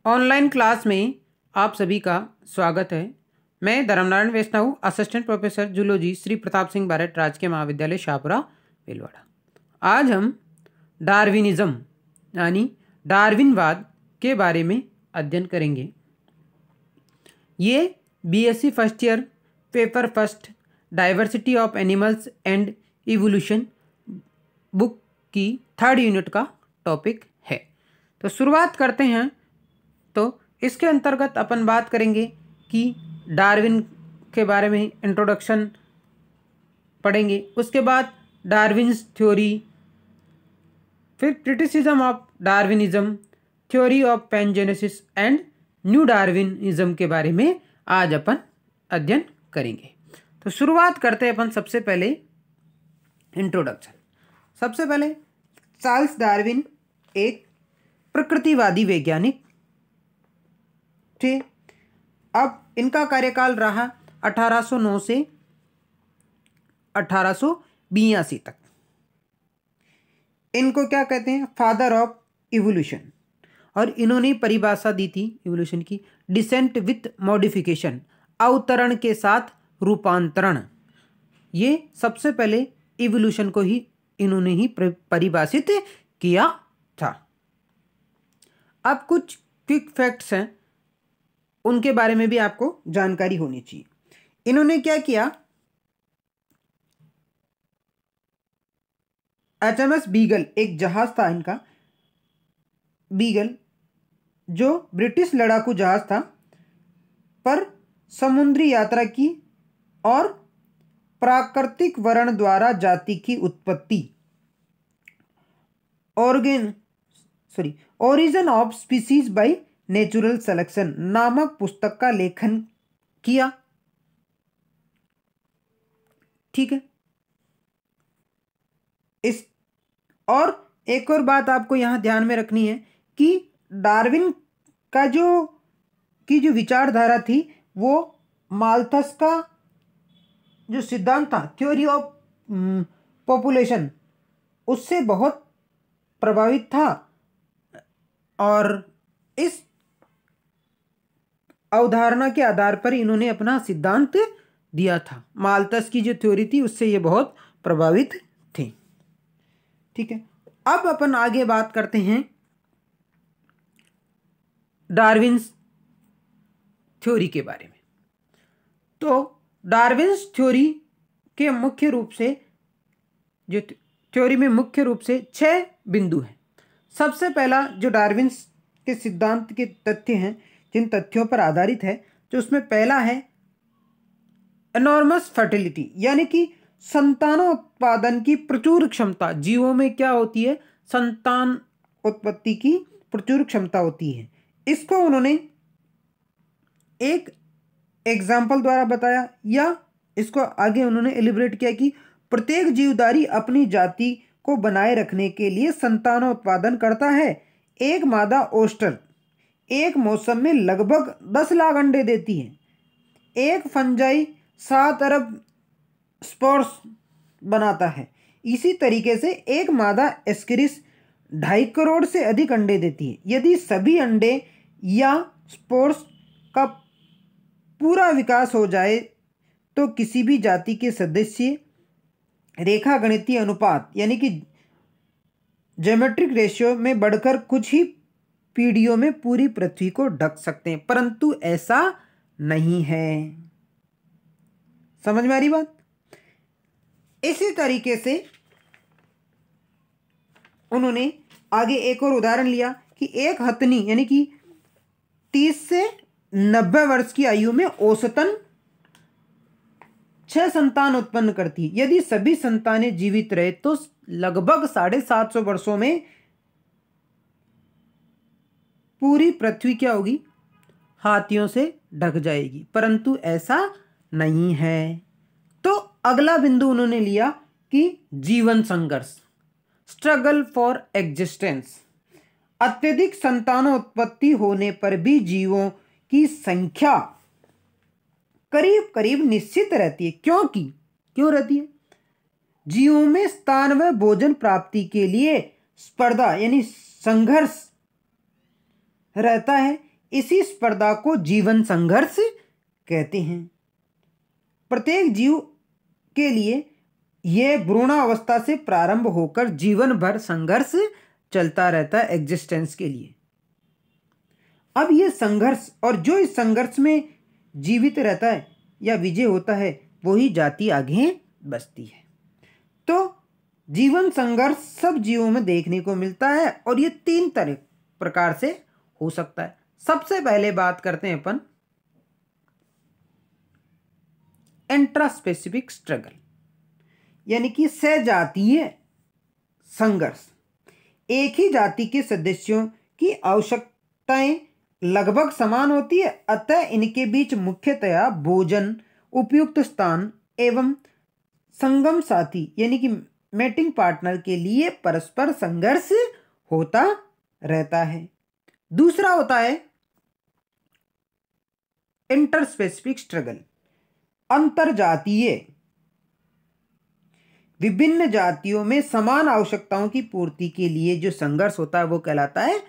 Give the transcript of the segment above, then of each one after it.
Online class में आप सभी का स्वागत है। मैं Dharmnarayan Vaishnav, assistant professor zoology, Shri Pratap Singh Bharat Rajkiya Mahavidyalaya Shahpura Bhilwara. आज हम डार्विनिज्म यानी डार्विनवाद के बारे में अध्ययन करेंगे। ये BSc first year paper first diversity of animals and evolution book की 3rd यूनिट का टॉपिक है। तो शुरुआत करते हैं। तो इसके अंतर्गत अपन बात करेंगे कि डार्विन के बारे में इंट्रोडक्शन पढ़ेंगे, उसके बाद डार्विन्स थ्योरी, फिर criticism of Darwinism, theory of pangenesis and new Darwinism के बारे में आज अपन अध्ययन करेंगे। तो शुरुआत करते हैं अपन सबसे पहले इंट्रोडक्शन। सबसे पहले चार्ल्स डार्विन एक प्रकृतिवादी वैज्ञानिक थे। अब इनका कार्यकाल रहा 1809 से 1882 तक। इनको क्या कहते हैं? Father of evolution. और इन्होंने परिभाषा दी थी इवोल्यूशन की, डिसेंट विथ मॉडिफिकेशन, अवतरण के साथ रूपांतरण। ये सबसे पहले इवोल्यूशन को ही इन्होंने ही परिभाषित किया था। अब कुछ क्विक फैक्ट्स हैं, उनके बारे में भी आपको जानकारी होनी चाहिए। इन्होंने क्या किया? HMS बीगल एक जहाज था इनका, बीगल, जो ब्रिटिश लड़ाकू जहाज था, पर समुद्री यात्रा की और प्राकृतिक वर्ण द्वारा जाति की उत्पत्ति, origin of species by natural selection नामक पुस्तक का लेखन किया। ठीक है। इस और एक और बात आपको यहां ध्यान में रखनी है कि डार्विन का जो विचारधारा थी, वो माल्थस का जो सिद्धांत था, थ्योरी ऑफ पॉपुलेशन, उससे बहुत प्रभावित था। और इस अवधारणा के आधार पर इन्होंने अपना सिद्धांत दिया था। माल्थस की जो थ्योरी थी, उससे ये बहुत प्रभावित थे। ठीक है। अब अपन आगे बात करते हैं डार्विन्स थ्योरी के बारे में। तो डार्विन्स थ्योरी के मुख्य रूप से जो थ्योरी में मुख्य रूप से 6 बिंदु हैं। सबसे पहला जो डार्विन्स के सिद्धांत के तथ्य हैं, जिन तथ्यों पर आधारित है, जो उसमें पहला है एनॉर्मस फर्टिलिटी, यानी कि संतानोत्पादन की प्रचुर क्षमता। जीवों में क्या होती है? संतान उत्पत्ति की प्रचुर क्षमता होती है। इसको उन्होंने एक एग्जाम्पल द्वारा बताया, या इसको आगे उन्होंने एलिब्रेट किया कि प्रत्येक जीवधारी अपनी जाति को बनाए रखने के लिए संतानोत्पादन करता है। एक मादा ओस्टर एक मौसम में लगभग 10 लाख अंडे देती है। एक फंजाई 7 अरब स्पोर्स बनाता है। इसी तरीके से एक मादा एस्केरिस 2.5 करोड़ से अधिक अंडे देती है। यदि सभी अंडे या स्पोर्स का पूरा विकास हो जाए तो किसी भी जाति के सदस्य रेखा गणितीय अनुपात यानी कि ज्योमेट्रिक रेशियो में बढ़कर कुछ ही पीढ़ियों में पूरी पृथ्वी को ढक सकते हैं, परंतु ऐसा नहीं है। समझ में आ रही बात? इसी तरीके से उन्होंने आगे एक और उदाहरण लिया कि एक हथनी यानी कि 30 से 90 वर्ष की आयु में औसतन 6 संतान उत्पन्न करती है। यदि सभी संतानें जीवित रहे तो लगभग 750 वर्षों में पूरी पृथ्वी क्या होगी? हाथियों से ढक जाएगी, परंतु ऐसा नहीं है। तो अगला बिंदु उन्होंने लिया कि जीवन संघर्ष, स्ट्रगल फॉर एग्जिस्टेंस। अत्यधिक संतानोत्पत्ति होने पर भी जीवों की संख्या करीब करीब निश्चित रहती है। क्यों रहती है? जीवों में स्थान व भोजन प्राप्ति के लिए स्पर्धा यानी संघर्ष रहता है। इसी स्पर्धा को जीवन संघर्ष कहते हैं। प्रत्येक जीव के लिए यह भ्रूणावस्था से प्रारंभ होकर जीवन भर संघर्ष चलता रहता है एग्जिस्टेंस के लिए। अब यह संघर्ष, और जो इस संघर्ष में जीवित रहता है या विजय होता है वही जाति आगे बचती है। तो जीवन संघर्ष सब जीवों में देखने को मिलता है और ये 3 प्रकार से हो सकता है। सबसे पहले बात करते हैं अपन इंट्रास्पेसिफिक स्ट्रगल, यानी कि सजातीय संघर्ष। एक ही जाति के सदस्यों की आवश्यकताएं लगभग समान होती है, अतः इनके बीच मुख्यतया भोजन, उपयुक्त स्थान एवं संगम साथी यानी कि मैटिंग पार्टनर के लिए परस्पर संघर्ष होता रहता है। दूसरा होता है इंटरस्पेसिफिक स्ट्रगल, अंतरजातीय। विभिन्न जातियों में समान आवश्यकताओं की पूर्ति के लिए जो संघर्ष होता है वो कहलाता है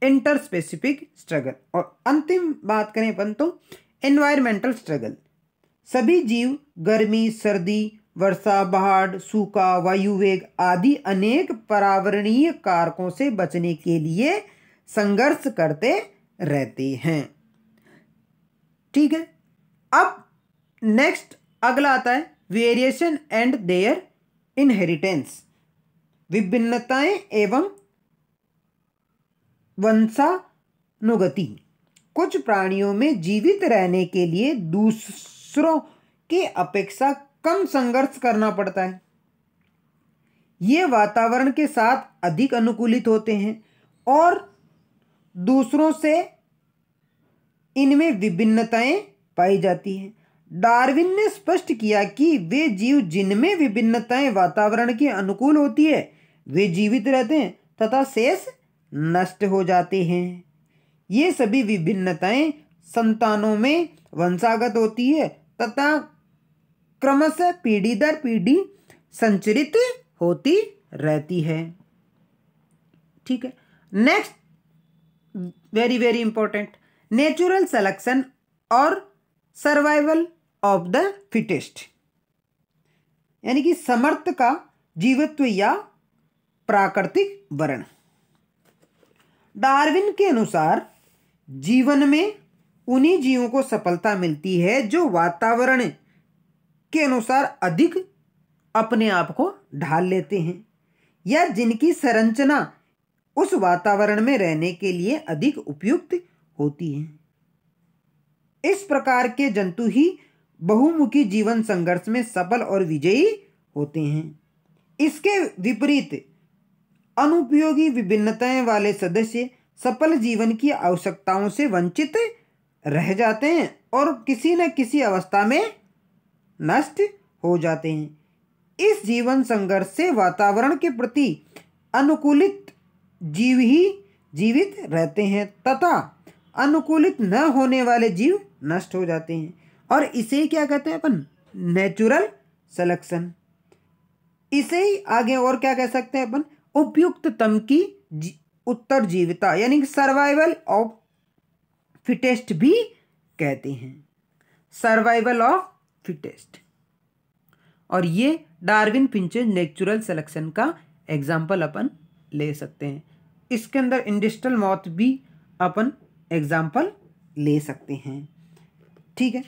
इंटरस्पेसिफिक स्ट्रगल। और अंतिम बात करें अपन तो एनवायरमेंटल स्ट्रगल। सभी जीव गर्मी, सर्दी, वर्षा, बाढ़, सूखा, वायुवेग आदि अनेक पर्यावरणीय कारकों से बचने के लिए संघर्ष करते रहते हैं। ठीक है, अब नेक्स्ट अगला आता है वेरिएशन एंड देयर इनहेरिटेंस, विभिन्नताएं एवं वंशानुगति। कुछ प्राणियों में जीवित रहने के लिए दूसरों की अपेक्षा कम संघर्ष करना पड़ता है। ये वातावरण के साथ अधिक अनुकूलित होते हैं और दूसरों से इनमें विभिन्नताएं पाई जाती हैं। डार्विन ने स्पष्ट किया कि वे जीव जिनमें विभिन्नताएं वातावरण के अनुकूल होती है वे जीवित रहते हैं तथा शेष नष्ट हो जाते हैं। ये सभी विभिन्नताएं संतानों में वंशागत होती है तथा क्रमशः पीढ़ी दर पीढ़ी संचरित होती रहती है। ठीक है, next very very important, natural selection और सर्वाइवल ऑफ द फिटेस्ट, यानी कि समर्थ का जीवित्व या प्राकृतिक वर्ण। डार्विन के अनुसार जीवन में उन्हीं जीवों को सफलता मिलती है जो वातावरण के अनुसार अधिक अपने आप को ढाल लेते हैं या जिनकी संरचना उस वातावरण में रहने के लिए अधिक उपयुक्त होती है। इस प्रकार के जंतु ही बहुमुखी जीवन संघर्ष में सफल और विजयी होते हैं। इसके विपरीत अनुपयोगी विभिन्नताएं वाले सदस्य सफल जीवन की आवश्यकताओं से वंचित रह जाते हैं और किसी न किसी अवस्था में नष्ट हो जाते हैं। इस जीवन संघर्ष से वातावरण के प्रति अनुकूलित जीव ही जीवित रहते हैं तथा अनुकूलित न होने वाले जीव नष्ट हो जाते हैं, और इसे क्या कहते हैं अपन? Natural selection. इसे ही आगे और क्या कह सकते हैं अपन? उपयुक्ततम की उत्तरजीविता यानी कि सर्वाइवल ऑफ फिटेस्ट भी कहते हैं, सर्वाइवल ऑफ फिटेस्ट। और ये डार्विन फिंचेस नेचुरल सिलेक्शन का एग्जाम्पल अपन ले सकते हैं। इसके अंदर इंडस्ट्रियल मॉथ भी अपन एग्जाम्पल ले सकते हैं। ठीक है,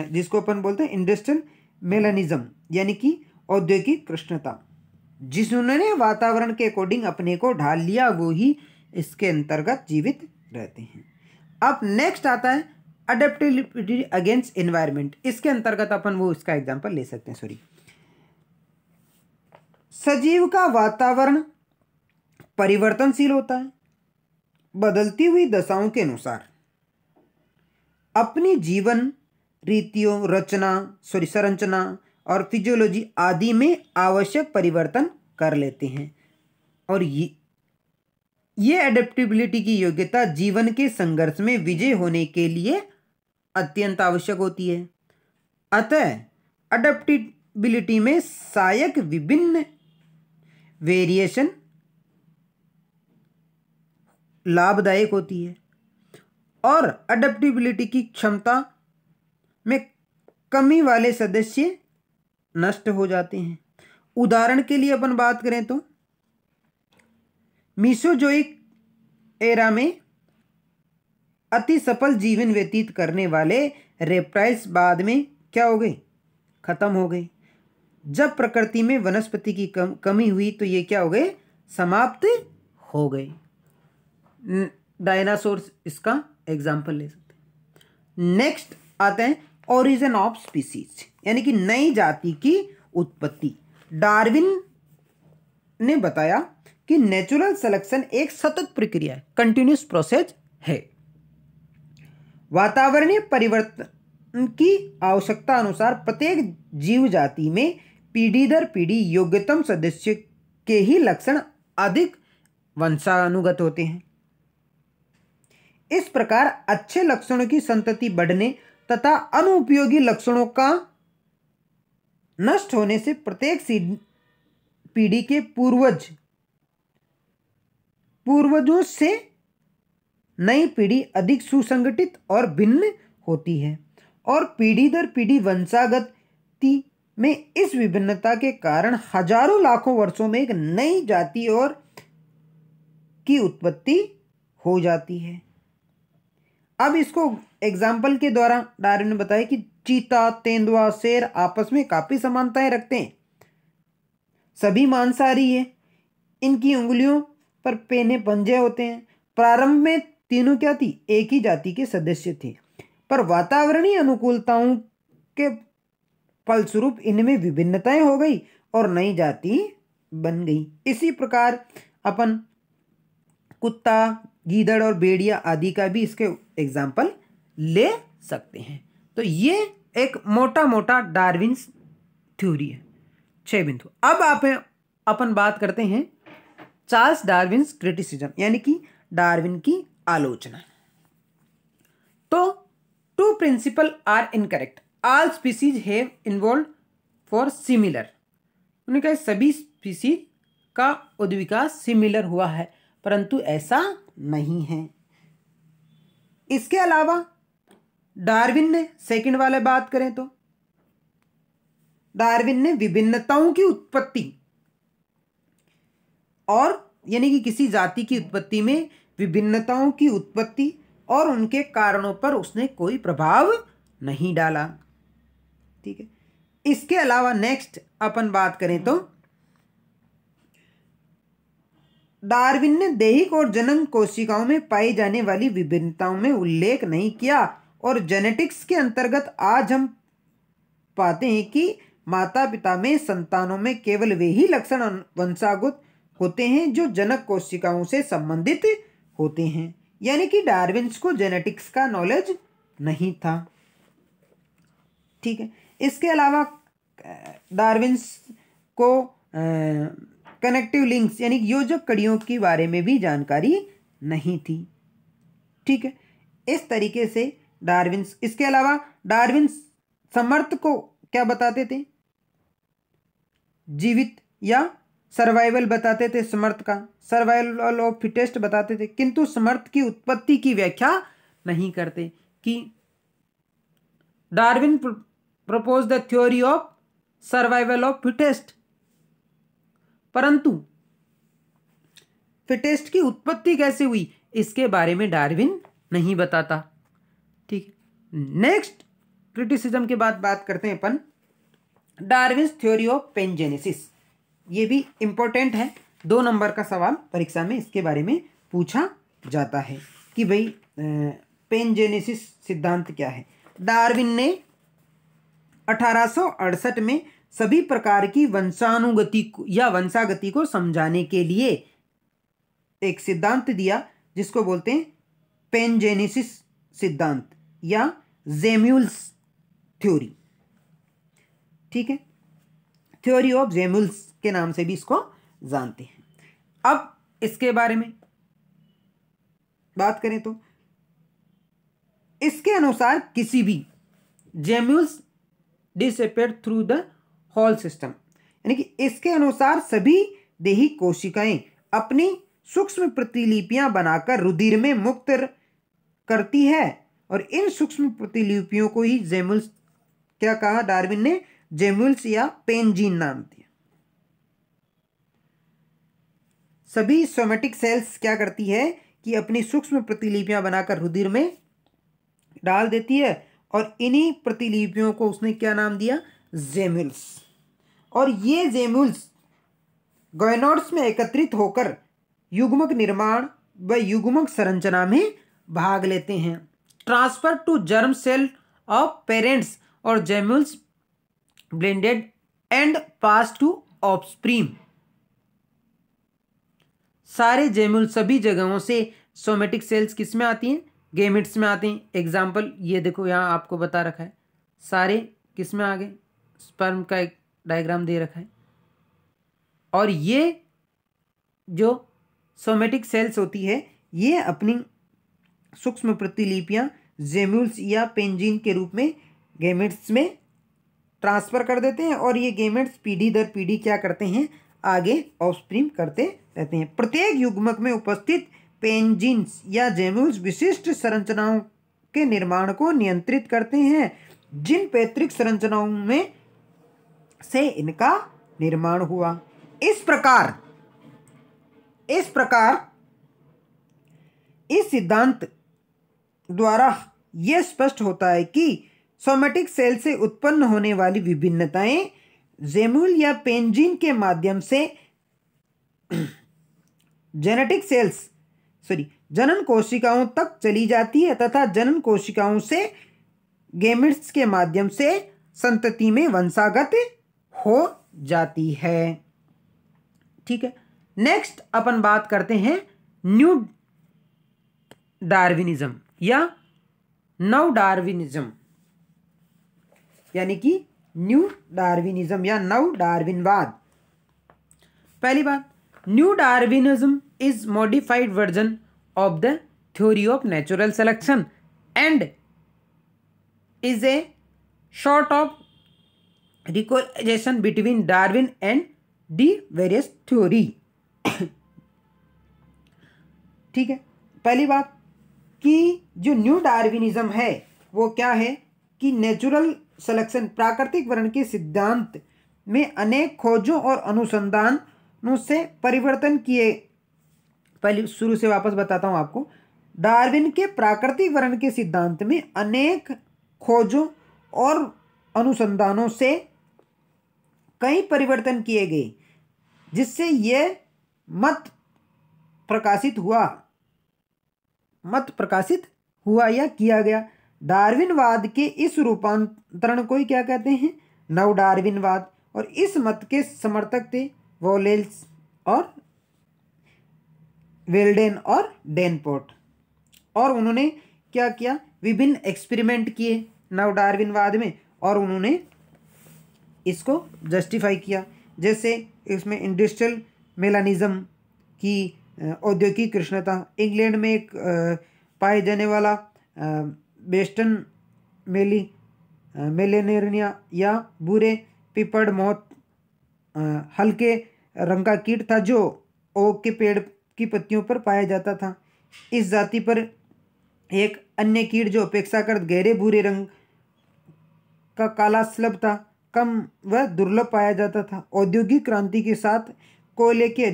जिसको अपन बोलते हैं इंडस्ट्रियल मेलानिज्म यानी कि औद्योगिक कृष्णता। जिन्होंने वातावरण के अकॉर्डिंग अपने को ढाल लिया वो ही इसके अंतर्गत जीवित रहते हैं। अब नेक्स्ट आता है अडेप्टेबिलिटी अगेंस्ट एनवायरनमेंट। इसके अंतर्गत अपन वो इसका एग्जांपल ले सकते हैं। सजीव का वातावरण परिवर्तनशील होता है, बदलती हुई दशाओं के अनुसार अपनी जीवन रीतियों संरचना और फिजियोलॉजी आदि में आवश्यक परिवर्तन कर लेते हैं, और ये एडेप्टेबिलिटी की योग्यता जीवन के संघर्ष में विजय होने के लिए अत्यंत आवश्यक होती है। अतः अडेप्टेबिलिटी में सहायक विभिन्न वेरिएशन लाभदायक होती है और अडेप्टिबिलिटी की क्षमता में कमी वाले सदस्य नष्ट हो जाते हैं। उदाहरण के लिए अपन बात करें तो मीसोजोइक एरा में अति सफल जीवन व्यतीत करने वाले रेप्टाइल्स बाद में क्या हो गए, खत्म हो गए। जब प्रकृति में वनस्पति की कमी हुई तो ये क्या हो गए, समाप्त हो गए। डायनासोर्स इसका एग्जाम्पल ले सकते हैं। नेक्स्ट आते हैं ओरिजिन ऑफ स्पीसीज, यानी कि नई जाति की उत्पत्ति। डार्विन ने बताया कि नेचुरल सिलेक्शन एक सतत प्रक्रिया है, कंटिन्यूस प्रोसेस है। वातावरणीय परिवर्तन की आवश्यकता अनुसार प्रत्येक जीव जाति में पीढ़ी दर पीढ़ी योग्यतम सदस्य के ही लक्षण अधिक वंशानुगत होते हैं। इस प्रकार अच्छे लक्षणों की संतति बढ़ने तथा अनुपयोगी लक्षणों का नष्ट होने से प्रत्येक पीढ़ी के पूर्वजों से नई पीढ़ी अधिक सुसंगठित और भिन्न होती है और पीढ़ी दर पीढ़ी वंशागति में इस विभिन्नता के कारण हजारों लाखों वर्षों में एक नई जाति और की उत्पत्ति हो जाती है। अब इसको एग्जाम्पल के द्वारा डार्विन ने बताया कि चीता, तेंदुआ, शेर आपस में काफी समानताएं रखते हैं, सभी मांसाहारी है, इनकी उंगलियों पर पेने पंजे होते हैं। प्रारंभ में तीनों क्या थी, एक ही जाति के सदस्य थे, पर वातावरणीय अनुकूलताओं के फलस्वरूप इनमें विभिन्नताएं हो गई और नई जाति बन गई। इसी प्रकार अपन कुत्ता, गीदड़ और भेड़िया आदि का भी इसके एग्जाम्पल ले सकते हैं। तो ये एक मोटा मोटा डार्विन थ्योरी है, 6 बिंदु। अब अपन बात करते हैं चार्ल्स डार्विन क्रिटिसिज्म, यानी कि डार्विन की आलोचना। तो 2 principle are incorrect, all species have involve for similar. उन्होंने कहा सभी स्पीसीज का उद्विकास सिमिलर हुआ है, परंतु ऐसा नहीं है। इसके अलावा डार्विन ने सेकंड वाले बात करें तो डार्विन ने विभिन्नताओं की उत्पत्ति और यानी कि किसी जाति की उत्पत्ति में विभिन्नताओं की उत्पत्ति और उनके कारणों पर उसने कोई प्रभाव नहीं डाला। ठीक है। इसके अलावा नेक्स्ट अपन बात करें तो डार्विन ने दैहिक और जनन कोशिकाओं में पाई जाने वाली विभिन्नताओं में उल्लेख नहीं किया और जेनेटिक्स के अंतर्गत आज हम पाते हैं कि माता पिता में संतानों में केवल वे ही लक्षण वंशागत होते हैं जो जनक कोशिकाओं से संबंधित होते हैं, यानी कि डार्विन को जेनेटिक्स का नॉलेज नहीं था। ठीक है। इसके अलावा डार्विन को कनेक्टिव लिंक्स यानी योजक कड़ियों के बारे में भी जानकारी नहीं थी। ठीक है। इस तरीके से डार्विन, इसके अलावा डार्विन समर्थ को क्या बताते थे, जीवित या सर्वाइवल बताते थे, समर्थ का सर्वाइवल ऑफ फिटेस्ट बताते थे, किंतु समर्थ की उत्पत्ति की व्याख्या नहीं करते। कि Darwin propose the theory of survival of fittest, परंतु फिटेस्ट की उत्पत्ति कैसे हुई इसके बारे में डार्विन नहीं बताता। ठीक है। नेक्स्ट क्रिटिसिज्म के बाद बात करते हैं अपन डार्विन थ्योरी ऑफ पेनजेनेसिस। ये भी इंपॉर्टेंट है, 2 नंबर का सवाल परीक्षा में इसके बारे में पूछा जाता है कि भाई पेनजेनेसिस सिद्धांत क्या है। डार्विन ने 1868 में सभी प्रकार की वंशानुगति या वंशागति को समझाने के लिए एक सिद्धांत दिया जिसको बोलते हैं पेनजेनेसिस सिद्धांत या ज़ेम्यूल्स थ्योरी। ठीक है। थ्योरी ऑफ ज़ेम्यूल्स के नाम से भी इसको जानते हैं। अब इसके बारे में बात करें तो इसके अनुसार किसी भी gemmules disappear through the whole system, यानी कि इसके अनुसार सभी देही कोशिकाएं अपनी सूक्ष्म प्रतिलिपियां बनाकर रुधिर में मुक्त करती है, और इन सूक्ष्म प्रतिलिपियों को ही जेमुल्स क्या कहा डार्विन ने, जेमुल्स या पेनजीन नाम दिया। सभी सोमेटिक सेल्स क्या करती है कि अपनी सूक्ष्म प्रतिलिपियां बनाकर रुधिर में डाल देती है, और इन्हीं प्रतिलिपियों को उसने क्या नाम दिया, जेमुल्स। और ये जेमुल्स गोनोड्स में एकत्रित होकर युग्मक निर्माण व युग्मक संरचना में भाग लेते हैं। Transfer to germ cell of parents और gemmules blended and pass to offspring. सारे जेमुल सभी जगहों से सोमेटिक सेल्स किस में आती हैं, गेमिट्स में आते हैं। एग्जाम्पल ये देखो, यहाँ आपको बता रखा है, सारे किस में आ गए, स्पर्म का एक डायग्राम दे रखा है। और ये जो सोमेटिक सेल्स होती है, ये अपनी सूक्ष्म प्रतिलिपियां जेमुल्स या पेंजीन के रूप में गेमेट्स में ट्रांसफर कर देते हैं, और ये गेमेट्स पीढ़ी दर पीढ़ी क्या करते हैं, आगे ऑफस्प्रीम करते रहते हैं। प्रत्येक युग्मक में उपस्थित पेंजीन्स या जेमुल्स विशिष्ट संरचनाओं के निर्माण को नियंत्रित करते हैं, जिन पैतृक संरचनाओं में से इनका निर्माण हुआ। इस प्रकार इस सिद्धांत द्वारा यह स्पष्ट होता है कि सोमेटिक सेल से उत्पन्न होने वाली विभिन्नताएं जेमुल या पेंजीन के माध्यम से जनन कोशिकाओं तक चली जाती है, तथा जनन कोशिकाओं से गेमेट्स के माध्यम से संतति में वंशागत हो जाती है। ठीक है, नेक्स्ट अपन बात करते हैं न्यू डार्विनिज्म या नव डार्विनिज्म, यानी कि न्यू डार्विनिज्म या नव डार्विनवाद। पहली बात, new Darwinism is modified version of the theory of natural selection and is a sort of correlation between Darwin and the various theory. ठीक है, पहली बात कि जो न्यू डार्विनिज्म है वो क्या है कि नेचुरल सिलेक्शन प्राकृतिक वर्ण के सिद्धांत में अनेक खोजों और अनुसंधानों से परिवर्तन किए। पहले शुरू से वापस बताता हूं आपको। डार्विन के प्राकृतिक वर्ण के सिद्धांत में अनेक खोजों और अनुसंधानों से कई परिवर्तन किए गए, जिससे यह मत प्रकाशित हुआ या किया गया। डार्विनवाद के इस रूपांतरण को ही क्या कहते हैं, नव डार्विनवाद। और इस मत के समर्थक थे वॉलेस और वेल्डेन और डेनपोर्ट, और उन्होंने क्या किया, विभिन्न एक्सपेरिमेंट किए नव डार्विनवाद में, और उन्होंने इसको जस्टिफाई किया। जैसे इसमें इंडस्ट्रियल मेलानिज्म की औद्योगिक कृष्णता, इंग्लैंड में एक पाए जाने वाला वेस्टर्न मेलेनेरिया या बुरे पिपर्ड मौत हल्के रंग का कीट था जो ओक के पेड़ की पत्तियों पर पाया जाता था। इस जाति पर एक अन्य कीट जो अपेक्षाकृत गहरे भूरे रंग का काला स्लब था, कम व दुर्लभ पाया जाता था। औद्योगिक क्रांति के साथ कोयले के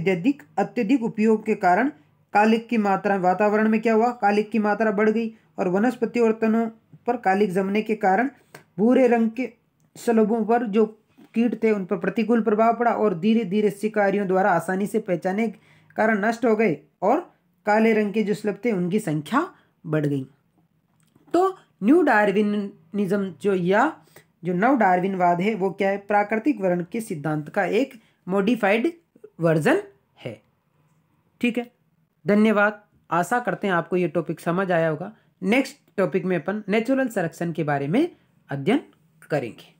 अत्यधिक उपयोग के कारण कालिक की मात्रा, वातावरण में क्या हुआ, कालिक की मात्रा बढ़ गई, और वनस्पति और तनों पर कालिक जमने के कारण भूरे रंग के स्लबों पर जो कीट थे उन पर प्रतिकूल प्रभाव पड़ा, और धीरे धीरे शिकारियों द्वारा आसानी से पहचाने के कारण नष्ट हो गए, और काले रंग के जो स्लब थे उनकी संख्या बढ़ गई। तो न्यू डार्विनिज्म जो नव डार्विनवाद है वो क्या है, प्राकृतिक वर्ण के सिद्धांत का एक मॉडिफाइड वर्जन है। ठीक है, धन्यवाद। आशा करते हैं आपको ये टॉपिक समझ आया होगा। नेक्स्ट टॉपिक में अपन नेचुरल सिलेक्शन के बारे में अध्ययन करेंगे।